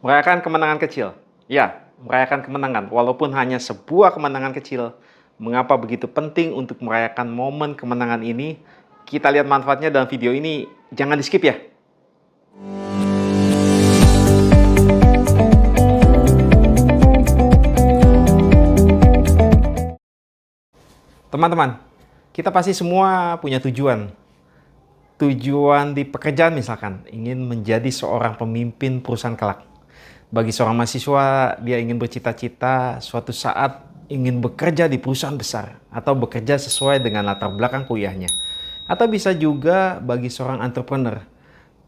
Merayakan kemenangan kecil. Ya, merayakan kemenangan. Walaupun hanya sebuah kemenangan kecil, mengapa begitu penting untuk merayakan momen kemenangan ini? Kita lihat manfaatnya dalam video ini. Jangan di-skip ya. Teman-teman, kita pasti semua punya tujuan. Tujuan di pekerjaan misalkan, ingin menjadi seorang pemimpin perusahaan kelak. Bagi seorang mahasiswa, dia ingin bercita-cita suatu saat ingin bekerja di perusahaan besar atau bekerja sesuai dengan latar belakang kuliahnya. Atau bisa juga bagi seorang entrepreneur,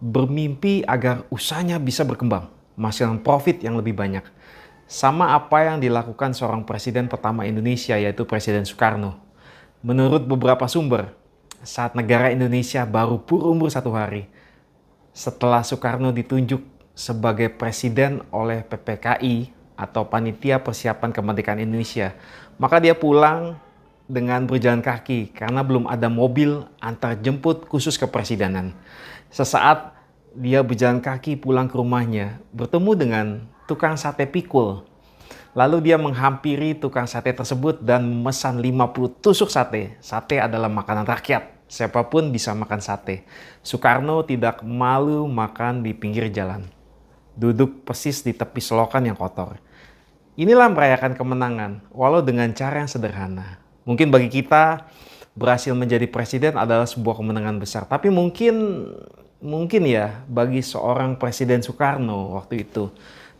bermimpi agar usahanya bisa berkembang, menghasilkan profit yang lebih banyak. Sama apa yang dilakukan seorang presiden pertama Indonesia, yaitu Presiden Soekarno. Menurut beberapa sumber, saat negara Indonesia baru berumur 1 hari, setelah Soekarno ditunjuk sebagai presiden oleh PPKI atau Panitia Persiapan Kemerdekaan Indonesia, maka dia pulang dengan berjalan kaki karena belum ada mobil antar jemput khusus kepresidenan. Sesaat dia berjalan kaki pulang ke rumahnya, bertemu dengan tukang sate pikul. Lalu dia menghampiri tukang sate tersebut dan memesan 50 tusuk sate. Sate adalah makanan rakyat. Siapapun bisa makan sate. Soekarno tidak malu makan di pinggir jalan. Duduk persis di tepi selokan yang kotor. Inilah merayakan kemenangan, walau dengan cara yang sederhana. Mungkin bagi kita, berhasil menjadi presiden adalah sebuah kemenangan besar. Tapi mungkin ya, bagi seorang Presiden Soekarno waktu itu,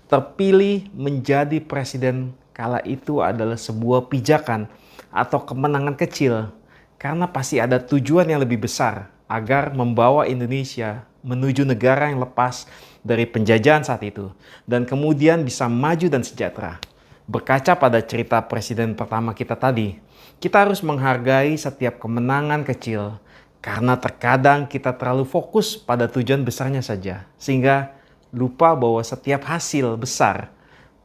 terpilih menjadi presiden kala itu adalah sebuah pijakan atau kemenangan kecil karena pasti ada tujuan yang lebih besar agar membawa Indonesia menuju negara yang lepas dari penjajahan saat itu dan kemudian bisa maju dan sejahtera. Berkaca pada cerita presiden pertama kita tadi, kita harus menghargai setiap kemenangan kecil karena terkadang kita terlalu fokus pada tujuan besarnya saja sehingga lupa bahwa setiap hasil besar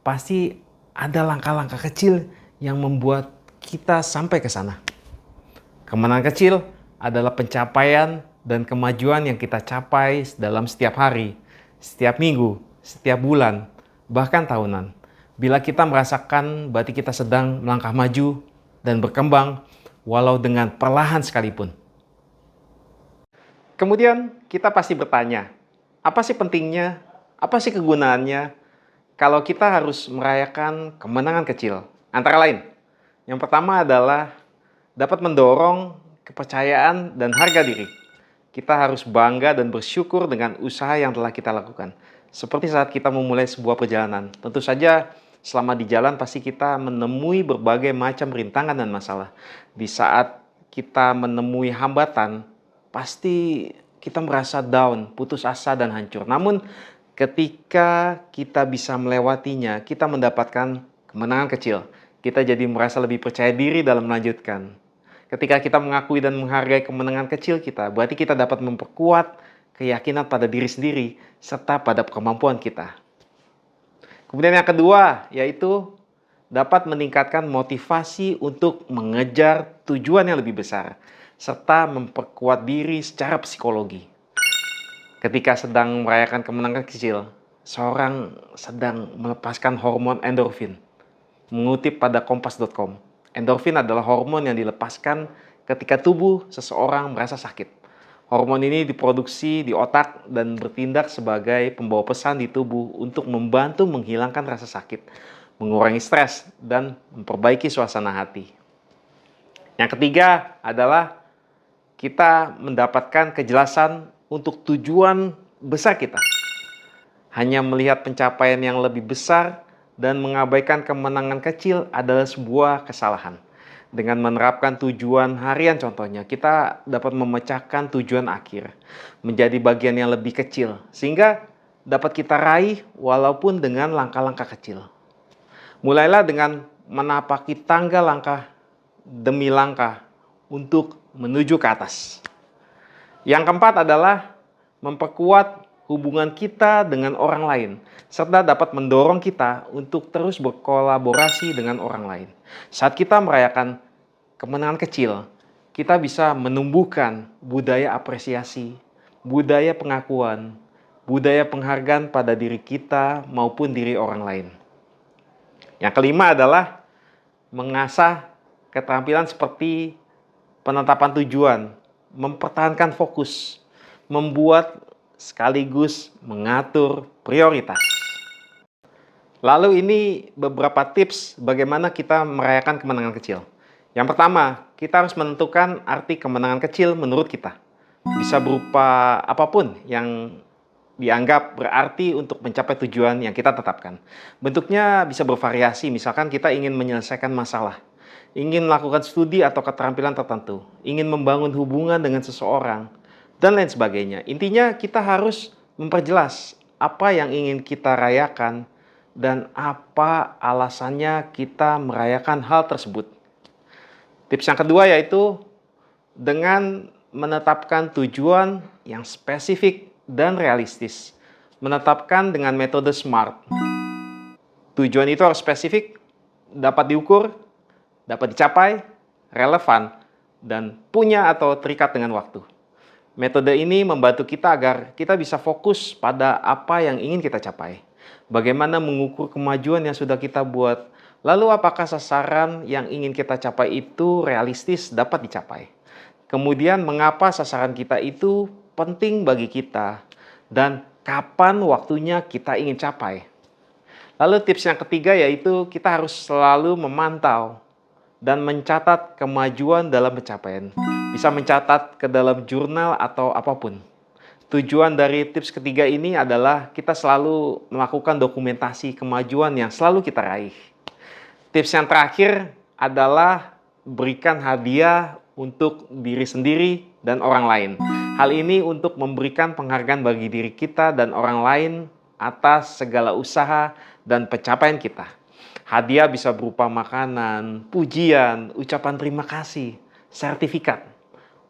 pasti ada langkah-langkah kecil yang membuat kita sampai ke sana. Kemenangan kecil adalah pencapaian dan kemajuan yang kita capai dalam setiap hari, setiap minggu, setiap bulan, bahkan tahunan. Bila kita merasakan berarti kita sedang melangkah maju dan berkembang walau dengan perlahan sekalipun. Kemudian kita pasti bertanya, apa sih pentingnya? Apa sih kegunaannya kalau kita harus merayakan kemenangan kecil? Antara lain, yang pertama adalah dapat mendorong kepercayaan dan harga diri. Kita harus bangga dan bersyukur dengan usaha yang telah kita lakukan. Seperti saat kita memulai sebuah perjalanan. Tentu saja selama di jalan pasti kita menemui berbagai macam rintangan dan masalah. Di saat kita menemui hambatan, pasti kita merasa down, putus asa dan hancur. Namun ketika kita bisa melewatinya, kita mendapatkan kemenangan kecil. Kita jadi merasa lebih percaya diri dalam melanjutkan. Ketika kita mengakui dan menghargai kemenangan kecil kita, berarti kita dapat memperkuat keyakinan pada diri sendiri serta pada kemampuan kita. Kemudian yang kedua, yaitu dapat meningkatkan motivasi untuk mengejar tujuan yang lebih besar, serta memperkuat diri secara psikologi. Ketika sedang merayakan kemenangan kecil, seorang sedang melepaskan hormon endorfin. Mengutip pada kompas.com, endorfin adalah hormon yang dilepaskan ketika tubuh seseorang merasa sakit. Hormon ini diproduksi di otak dan bertindak sebagai pembawa pesan di tubuh untuk membantu menghilangkan rasa sakit, mengurangi stres, dan memperbaiki suasana hati. Yang ketiga adalah kita mendapatkan kejelasan untuk tujuan besar kita. Hanya melihat pencapaian yang lebih besar dan mengabaikan kemenangan kecil adalah sebuah kesalahan. Dengan menerapkan tujuan harian contohnya, kita dapat memecahkan tujuan akhir menjadi bagian yang lebih kecil, sehingga dapat kita raih walaupun dengan langkah-langkah kecil. Mulailah dengan menapaki tangga langkah demi langkah untuk menuju ke atas. Yang keempat adalah memperkuat hubungan kita dengan orang lain, serta dapat mendorong kita untuk terus berkolaborasi dengan orang lain. Saat kita merayakan kemenangan kecil, kita bisa menumbuhkan budaya apresiasi, budaya pengakuan, budaya penghargaan pada diri kita maupun diri orang lain. Yang kelima adalah mengasah keterampilan seperti penetapan tujuan, mempertahankan fokus, membuat sekaligus mengatur prioritas. Lalu ini beberapa tips bagaimana kita merayakan kemenangan kecil. Yang pertama, kita harus menentukan arti kemenangan kecil menurut kita. Bisa berupa apapun yang dianggap berarti untuk mencapai tujuan yang kita tetapkan. Bentuknya bisa bervariasi, misalkan kita ingin menyelesaikan masalah, ingin melakukan studi atau keterampilan tertentu, ingin membangun hubungan dengan seseorang, dan lain sebagainya. Intinya kita harus memperjelas apa yang ingin kita rayakan dan apa alasannya kita merayakan hal tersebut. Tips yang kedua yaitu dengan menetapkan tujuan yang spesifik dan realistis. Menetapkan dengan metode SMART. Tujuan itu harus spesifik, dapat diukur, dapat dicapai, relevan, dan punya atau terikat dengan waktu. Metode ini membantu kita agar kita bisa fokus pada apa yang ingin kita capai. Bagaimana mengukur kemajuan yang sudah kita buat, lalu apakah sasaran yang ingin kita capai itu realistis dapat dicapai. Kemudian mengapa sasaran kita itu penting bagi kita dan kapan waktunya kita ingin capai. Lalu tips yang ketiga yaitu kita harus selalu memantau dan mencatat kemajuan dalam pencapaian. Bisa mencatat ke dalam jurnal atau apapun. Tujuan dari tips ketiga ini adalah kita selalu melakukan dokumentasi kemajuan yang selalu kita raih. Tips yang terakhir adalah berikan hadiah untuk diri sendiri dan orang lain. Hal ini untuk memberikan penghargaan bagi diri kita dan orang lain atas segala usaha dan pencapaian kita. Hadiah bisa berupa makanan, pujian, ucapan terima kasih, sertifikat,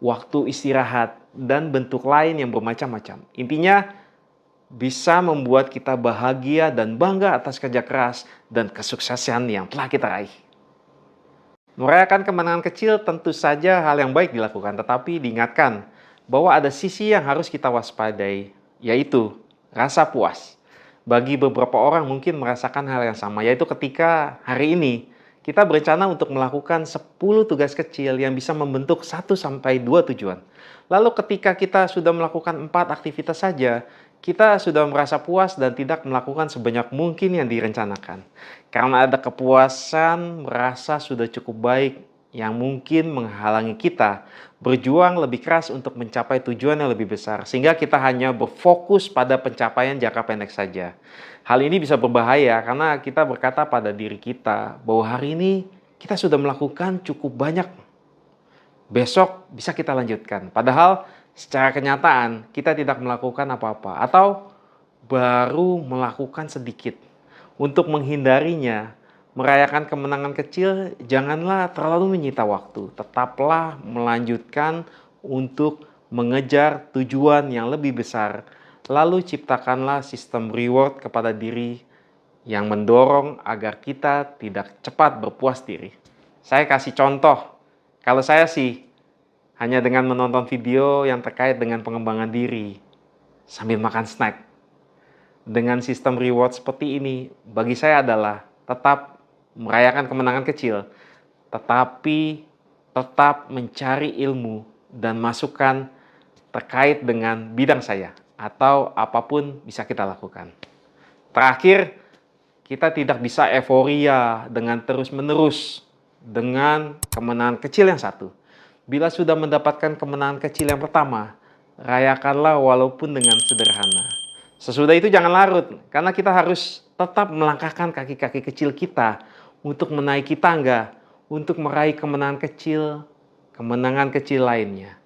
waktu istirahat, dan bentuk lain yang bermacam-macam. Intinya bisa membuat kita bahagia dan bangga atas kerja keras dan kesuksesan yang telah kita raih. Merayakan kemenangan kecil tentu saja hal yang baik dilakukan, tetapi diingatkan bahwa ada sisi yang harus kita waspadai, yaitu rasa puas. Bagi beberapa orang mungkin merasakan hal yang sama, yaitu ketika hari ini kita berencana untuk melakukan 10 tugas kecil yang bisa membentuk 1-2 tujuan. Lalu ketika kita sudah melakukan 4 aktivitas saja, kita sudah merasa puas dan tidak melakukan sebanyak mungkin yang direncanakan. Karena ada kepuasan, merasa sudah cukup baik yang mungkin menghalangi kita berjuang lebih keras untuk mencapai tujuan yang lebih besar. Sehingga kita hanya berfokus pada pencapaian jangka pendek saja. Hal ini bisa berbahaya karena kita berkata pada diri kita bahwa hari ini kita sudah melakukan cukup banyak. Besok bisa kita lanjutkan. Padahal secara kenyataan kita tidak melakukan apa-apa atau baru melakukan sedikit. Untuk menghindarinya, merayakan kemenangan kecil janganlah terlalu menyita waktu. Tetaplah melanjutkan untuk mengejar tujuan yang lebih besar. Lalu ciptakanlah sistem reward kepada diri yang mendorong agar kita tidak cepat berpuas diri. Saya kasih contoh. Kalau saya sih hanya dengan menonton video yang terkait dengan pengembangan diri sambil makan snack. Dengan sistem reward seperti ini, bagi saya adalah tetap merayakan kemenangan kecil, tetapi tetap mencari ilmu dan masukan terkait dengan bidang saya atau apapun bisa kita lakukan. Terakhir, kita tidak bisa euforia dengan terus-menerus dengan kemenangan kecil yang satu. Bila sudah mendapatkan kemenangan kecil yang pertama, rayakanlah walaupun dengan sederhana. Sesudah itu jangan larut, karena kita harus tetap melangkahkan kaki-kaki kecil kita untuk menaiki tangga, untuk meraih kemenangan kecil lainnya.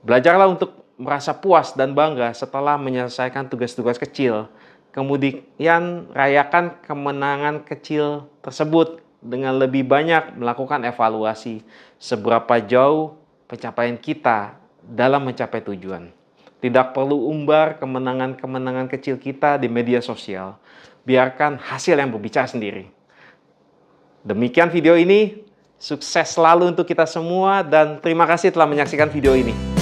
Belajarlah untuk merasa puas dan bangga setelah menyelesaikan tugas-tugas kecil. Kemudian rayakan kemenangan kecil tersebut dengan lebih banyak melakukan evaluasi seberapa jauh pencapaian kita dalam mencapai tujuan. Tidak perlu umbar kemenangan-kemenangan kecil kita di media sosial. Biarkan hasil yang berbicara sendiri. Demikian video ini. Sukses selalu untuk kita semua dan terima kasih telah menyaksikan video ini.